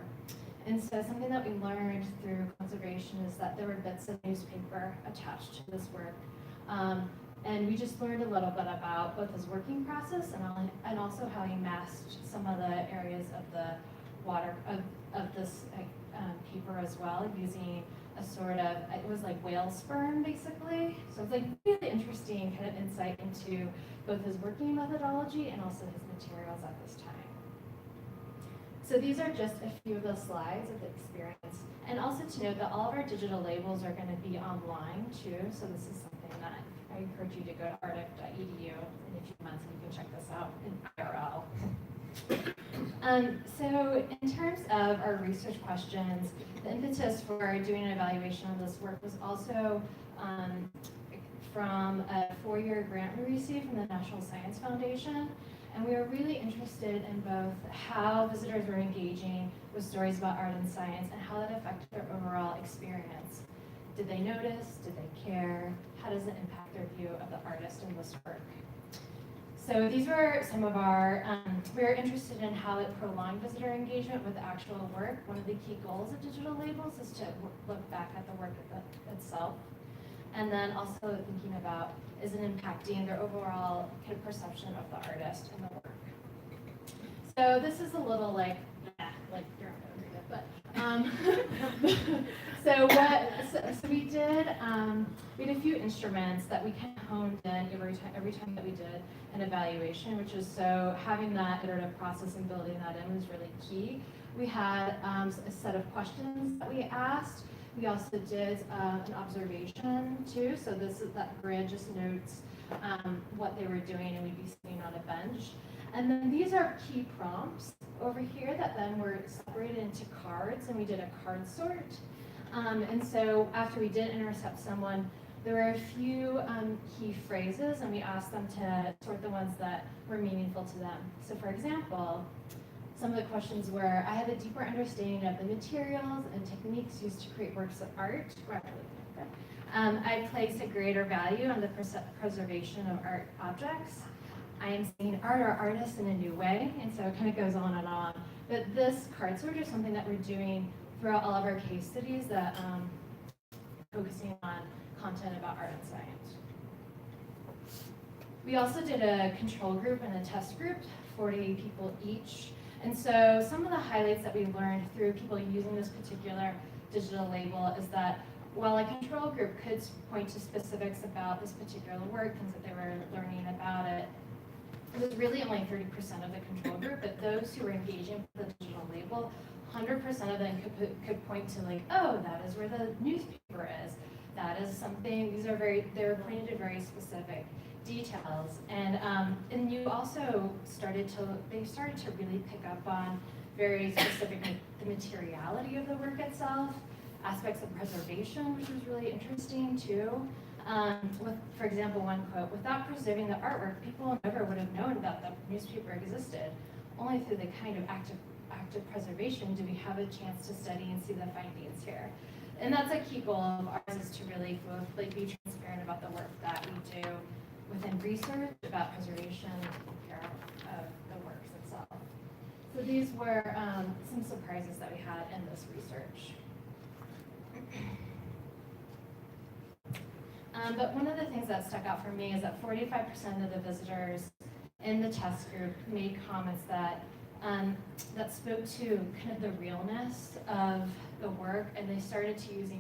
And so something that we learned through conservation is that there were bits of newspaper attached to this work. And we just learned a little bit about both his working process and also how he masked some of the areas of the water of this paper as well, using a sort of, it was like whale sperm basically. So it's like really interesting kind of insight into both his working methodology and also his materials at this time. So these are just a few of the slides of the experience. And also to note that all of our digital labels are going to be online too. So this is something that I encourage you to go to artic.edu in a few months and you can check this out in IRL. So in terms of our research questions, the impetus for doing an evaluation of this work was also from a 4-year grant we received from the National Science Foundation. And we were really interested in both how visitors were engaging with stories about art and science and how that affected their overall experience. Did they notice? Did they care? How does it impact their view of the artist in this work? So these were some of our, we were interested in how it prolonged visitor engagement with the actual work. One of the key goals of digital labels is to look back at the work itself. And then also thinking about, is it impacting their overall kind of perception of the artist and the work? So this is a little like you're not gonna read it, but so we did a few instruments that we kind of honed in every time that we did an evaluation, which is so having that iterative process and building that in was really key. We had a set of questions that we asked. We also did an observation too, so that grid just notes what they were doing, and we'd be sitting on a bench. And then these are key prompts over here that then were separated into cards, and we did a card sort. And so after we did intercept someone, there were a few key phrases, and we asked them to sort the ones that were meaningful to them. So for example, some of the questions were, I have a deeper understanding of the materials and techniques used to create works of art. I place a greater value on the preservation of art objects. I am seeing art or artists in a new way, and so it kind of goes on and on. But this card sorter is something that we're doing throughout all of our case studies that focusing on content about art and science. We also did a control group and a test group, 40 people each. And so some of the highlights that we learned through people using this particular digital label is that while a control group could point to specifics about this particular work, things that they were learning about it, it was really only 30% of the control group, but those who were engaging with the digital label, 100% of them could point to like, oh, that is where the newspaper is. That is something, they were pointing to very specific details. And you also they started to really pick up on very specific, the materiality of the work itself, aspects of preservation, which was really interesting too. For example, one quote, without preserving the artwork, people never would have known that the newspaper existed. Only through the kind of active preservation do we have a chance to study and see the findings here. And that's a key goal of ours, is to really both be transparent about the work that we do within research, about preservation, care of the works itself. So these were some surprises that we had in this research. But one of the things that stuck out for me is that 45% of the visitors in the test group made comments that spoke to kind of the realness of the work, and they started to use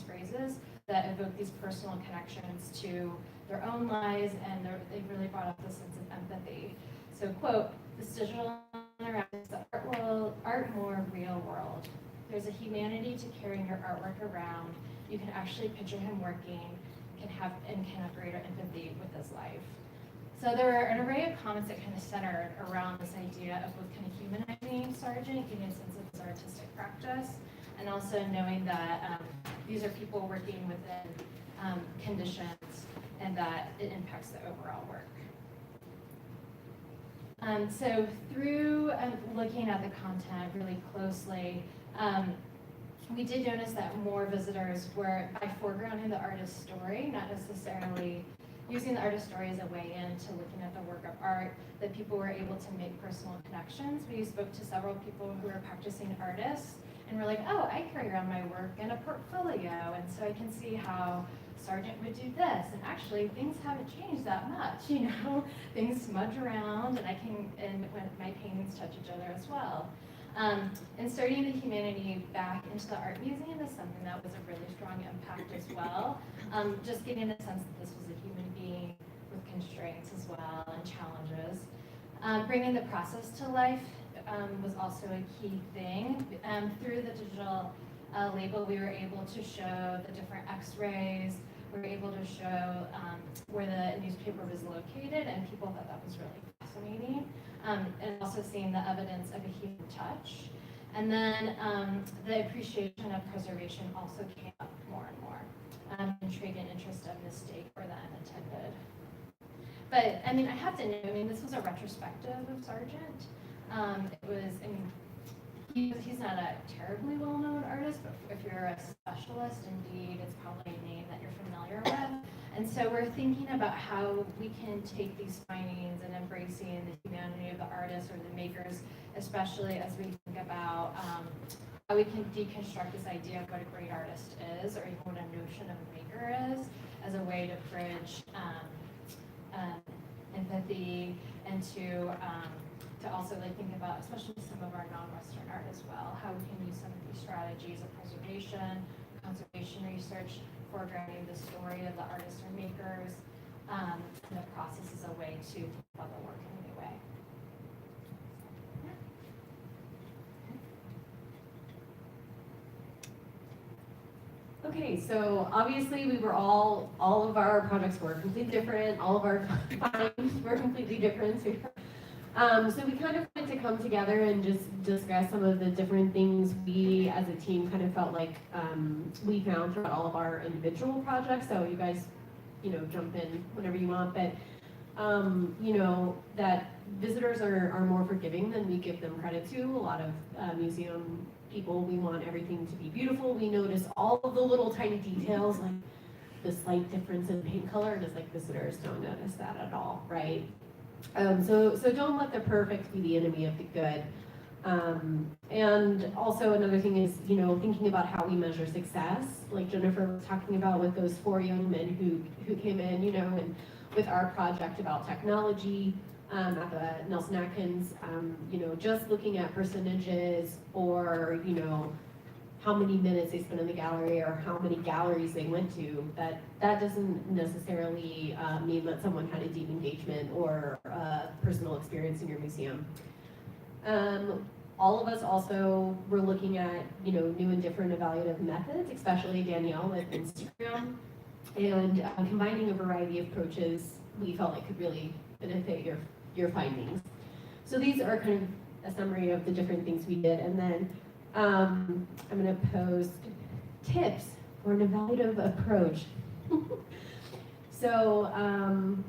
phrases that evoke these personal connections to their own lives, and they really brought up the sense of empathy. So, quote, this digital interaction is the art more real world. There's a humanity to carrying your artwork around. You can actually picture him working, can have greater empathy with his life. So there were an array of comments that kind of centered around this idea of both kind of humanizing Sargent, giving a sense of his artistic practice, and also knowing that these are people working within conditions and that it impacts the overall work. So through looking at the content really closely, we did notice that more visitors were, by foregrounding the artist's story, not necessarily using the artist's story as a way into looking at the work of art, that people were able to make personal connections. We spoke to several people who are practicing artists, and we're like, oh, I carry around my work in a portfolio, and so I can see how Sargent would do this, and actually things haven't changed that much, you know, things smudge around, and when my paintings touch each other as well. Inserting the humanity back into the art museum is something that was a really strong impact as well. Just getting the sense that this was a human being with constraints as well and challenges. Bringing the process to life was also a key thing. Through the digital label, we were able to show the different x-rays. We were able to show where the newspaper was located, and people thought that was really fascinating. And also seeing the evidence of a human touch. And then the appreciation of preservation also came up more and more. Intrigue and interest of mistake were then attended. But I mean, I have to know, this was a retrospective of Sargent. It was, he's not a terribly well-known artist, but if you're a specialist, indeed, it's probably a name that you're familiar with. And so we're thinking about how we can take these findings and embracing the humanity of the artists or the makers, especially as we think about how we can deconstruct this idea of what a great artist is, or even what a notion of a maker is, as a way to bridge empathy, and to also think about, especially some of our non-Western art as well, how we can use some of these strategies of preservation, conservation research, foregrounding the story of the artists or makers, and the process is a way to think about the work in a new way. Okay, so obviously we were all of our projects were completely different, all of our findings were completely different. So we kind of wanted to come together and just discuss some of the different things we as a team kind of felt like we found throughout all of our individual projects. So you guys, jump in whenever you want. But that visitors are more forgiving than we give them credit to. A lot of museum people, we want everything to be beautiful. We notice all of the little tiny details, like the slight difference in paint color, just like visitors don't notice that at all, right? So don't let the perfect be the enemy of the good. And also another thing is, thinking about how we measure success, like Jennifer was talking about with those 4 young men who came in, and with our project about technology at the Nelson Atkins, just looking at percentages or, how many minutes they spent in the gallery or how many galleries they went to, that doesn't necessarily mean that someone had a deep engagement or personal experience in your museum. All of us also were looking at, new and different evaluative methods, especially Danielle with Instagram, and combining a variety of approaches we felt like could really benefit your findings. So these are kind of a summary of the different things we did, and then I'm going to post tips for an evaluative approach. So I'm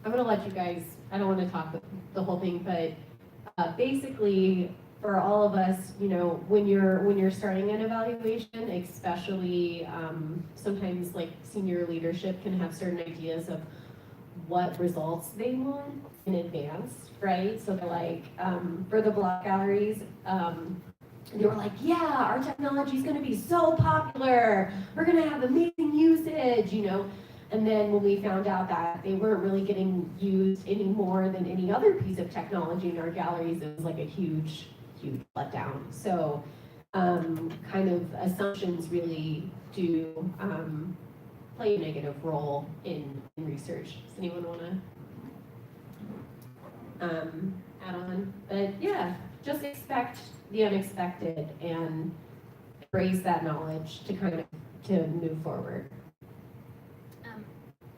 going to let you guys, I don't want to talk the whole thing, but basically for all of us, when you're starting an evaluation, especially sometimes like senior leadership can have certain ideas of what results they want in advance, right? So they're like, for the block galleries, they were like, yeah, our technology is going to be so popular. We're going to have amazing usage, And then when we found out that they weren't really getting used any more than any other piece of technology in our galleries, it was like a huge, huge letdown. So kind of assumptions really do play a negative role in research. Does anyone want to add on? But yeah, just expect the unexpected and embrace that knowledge to kind of to move forward.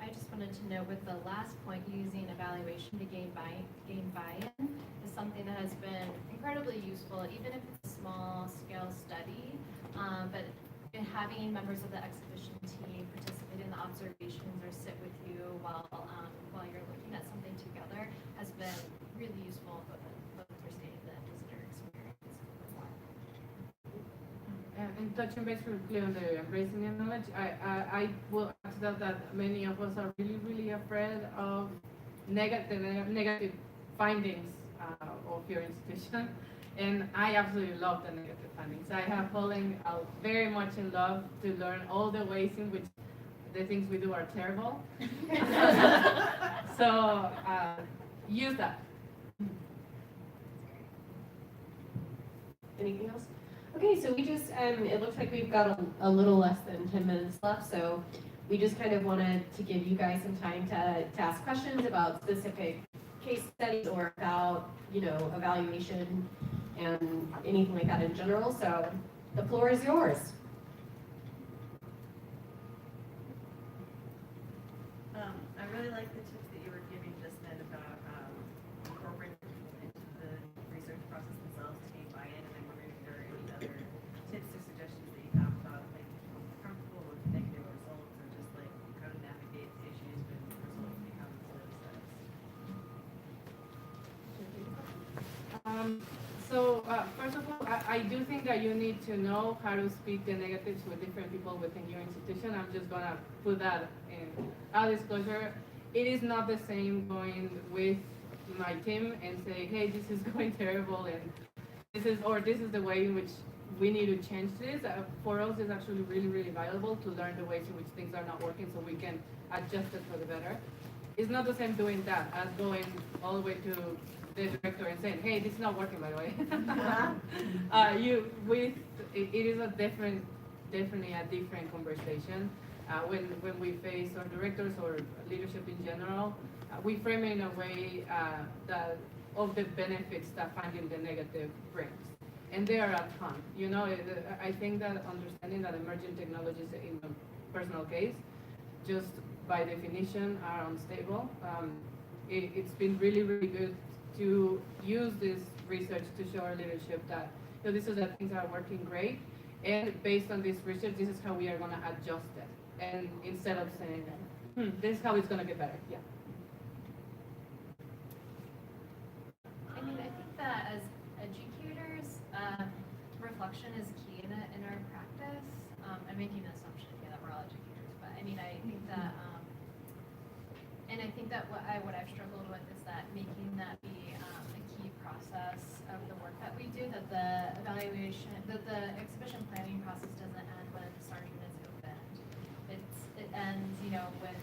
I just wanted to note with the last point, using evaluation to gain buy-in is something that has been incredibly useful, even if it's a small scale study. But having members of the exhibition team participate in the observations or sit with you while you're looking at something together has been really useful for understanding the visitor experience. And touching base quickly on the embracing the knowledge, I will add that many of us are really, really afraid of negative findings of your institution. And I absolutely love the negative findings. I have fallen very much in love to learn all the ways in which the things we do are terrible. So use that. Anything else? Okay, so we just, it looks like we've got a little less than 10 minutes left, so we just kind of wanted to give you guys some time to ask questions about specific case studies or about, evaluation and anything like that in general, so the floor is yours. I really like the tips that you were giving just then about incorporating people into the research process themselves to gain buy-in, and I'm wondering if there are any other tips or suggestions that you have about making people more comfortable with negative results, or just like how to navigate issues when results become sort of status. First of all, I do think that you need to know how to speak the negatives with different people within your institution. I'm just gonna put that in our disclosure. It is not the same going with my team and say, hey, this is going terrible, and this is the way in which we need to change this. For us, it's actually really, really valuable to learn the ways in which things are not working so we can adjust it for the better. It's not the same doing that as going all the way to the director and saying, hey, this is not working, by the way. It is definitely a different conversation. When we face our directors or leadership in general, we frame it in a way that of the benefits that finding the negative brings. And there are a ton. I think that understanding that emerging technologies in a personal case, just by definition, are unstable. It's been really, really good to use this research to show our leadership that this is that things are working great, and based on this research, this is how we are going to adjust it. And instead of saying, this is how it's going to get better. Yeah. that as educators, reflection is key in our practice. I'm making an assumption here that we're all educators, but I mean, I think that, and I think that what I've struggled with is that making that be a key process of the work that we do, that the evaluation, that the exhibition planning process doesn't end when Sergeant is opened. It ends, you know, with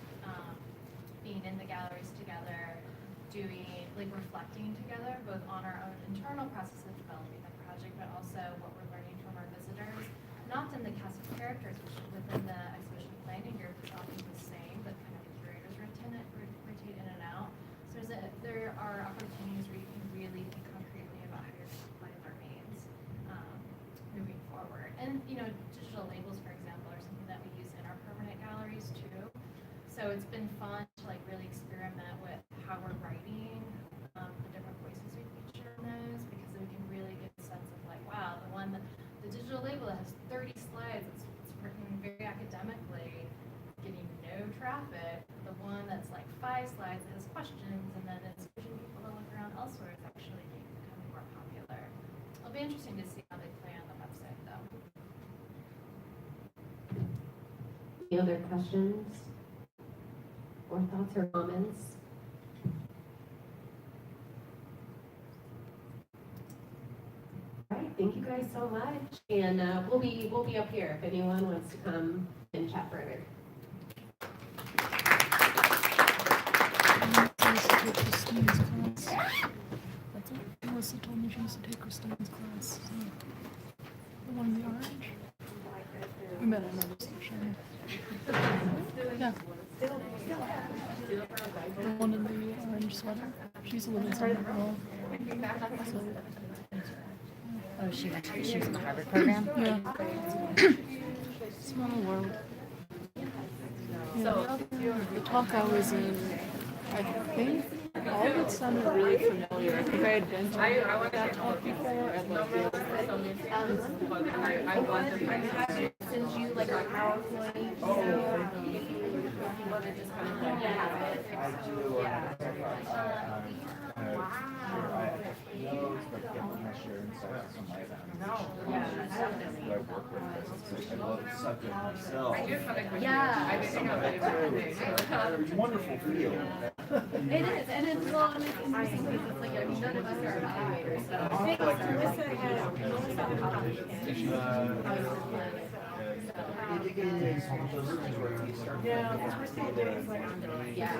being in the galleries together, doing, like reflecting together, both on our own internal process of developing the project, but also what we're learning from our visitors. And often the cast of characters, which within the exhibition planning group is often the same, but kind of the curators rotate in and out. So there are opportunities where you can really think concretely about how you're applying our aims moving forward. And you know, digital labels, for example, are something that we use in our permanent galleries too. So it's been fun to like really experiment with how we're writing, the different voices we feature in those, because we can really get a sense of like, wow, the digital label that has 30 slides, it's written very academically, getting no traffic. The one that's like 5 slides that has questions, and then it's pushing people to look around elsewhere, is actually becoming more popular. It'll be interesting to see how they play on the website though. Any other questions or thoughts or comments? All right, thank you guys so much, and we'll be up here if anyone wants to come and chat further. Melissa told me she used to take Christine's class. So. The one in the orange. We met at another station. Yeah. The one in the orange sweater. She used to live in Southern Girl. Oh, she was in the Harvard program? Yeah. Small world. Yeah, the talk I was in, I think all of it sounded really familiar. I think I had been to that talk before at like Since you like our PowerPoint, if you want to just kind of like have it. Wonderful field. It is, and it's well, and it's interesting because it's like, I mean, none of us are evaluators, so. It is. Yeah.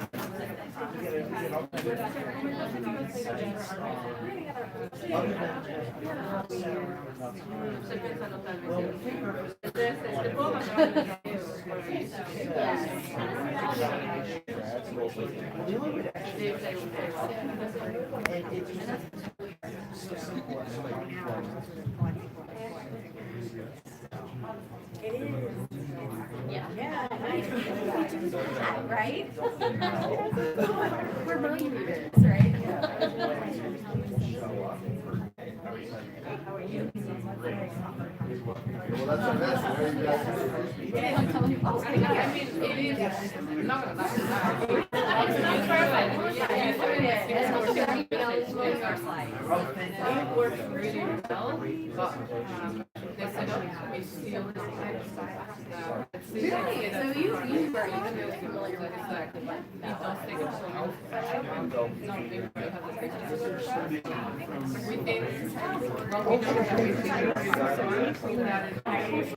Right? We're million readers, right? How are you? Well, that's a mess. Oh, I mean, it is not gonna last. It works really well, but the setup is still the same. Really? So you were even really familiar with Exactly, but it does take up so much. Not everybody has a picture. We think, but we know that we think so. I think that is